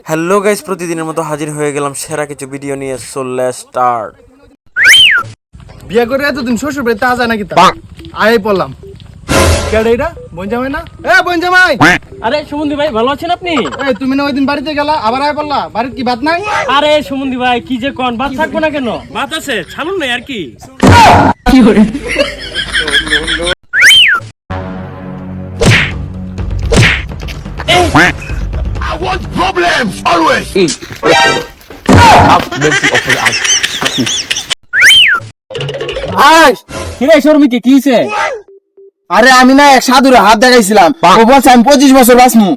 Hello guys, প্রতিদিনের মতো হাজির হয়ে গেলাম সেরা কিছু ভিডিও নিয়ে। So let's start. বিয়া করে এতদিন শ্বশুর বাড়িতে আজ নাকি তা আয় পড়লাম। কেডা এটা বঞ্জামাই না? বঞ্জামাই, আরে সুমন্দি ভাই, ভালো আছেন আপনি? তুমি না ওইদিন বাড়িতে গেলা, আবার আয় পড়লা। বাড়িতে কি ভাত নাই? আরে সুমন্দি ভাই, কি যে কোন, ভাত থাকবো না কেন? ভাত আছে, ছাড়ুন না আর কি। I want problems always. কিরে শর্মিকে কি হইছে? আরে আমি না এক সাধুর হাত দেখাইছিলাম, ও বলছে আমি 25 বছর বাঁচমু।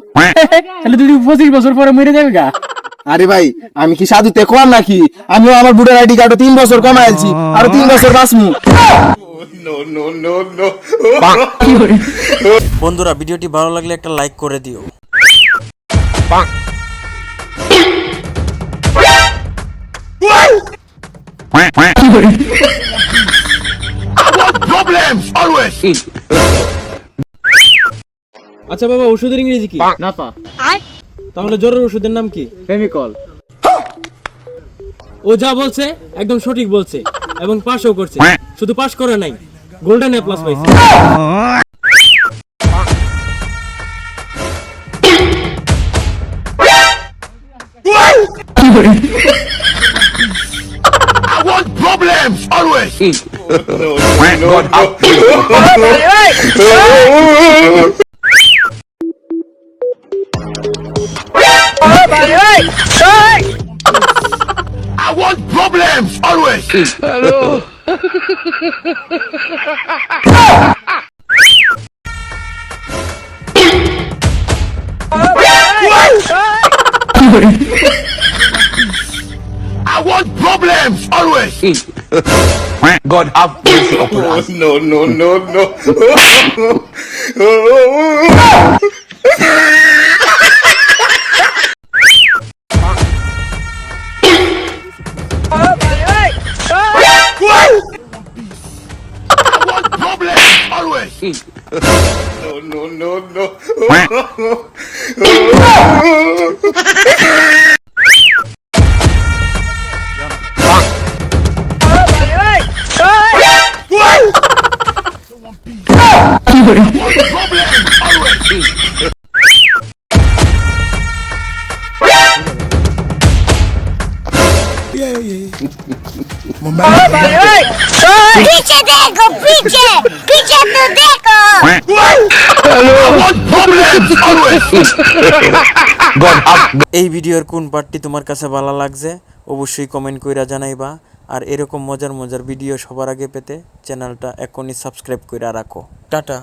তাহলে তুই 25 বছর পরে মরে যাবে গা। আরে ভাই, আমি কি সাধুতে কম নাকি? আমিও আমার বুড়ার আইডি কার্ডে 3 বছর কমাইছি, আর 3 বছর বাঁচমু। বন্ধুরা, ভিডিওটি ভালো লাগলে একটা লাইক করে দিও। Problems always. আচ্ছা বাবা, ওষুধের ইংরেজি কি? নাফা। তাহলে জ্বরের ওষুধের নাম কি? ফেমিকল। ও যা বলছে একদম সঠিক বলছে এবং পাসও করছে। শুধু পাস করে নাই, গোল্ডেন এ প্লাস পাইছে। I want problems always. I want problems always. I want problems always. God have mercy upon us. No, no, no, no. I want problems always. No, no, no, no. पीछे देखो, पीछे पीछे तो देखो। এই ভিডিওর কোন পার্টটি তোমার কাছে ভালো লাগছে অবশ্যই কমেন্ট কইরা জানাইবা। আর এরকম মজার মজার ভিডিও সবার আগে পেতে চ্যানেলটা এখনই সাবস্ক্রাইব কইরা রাখো। টাটা।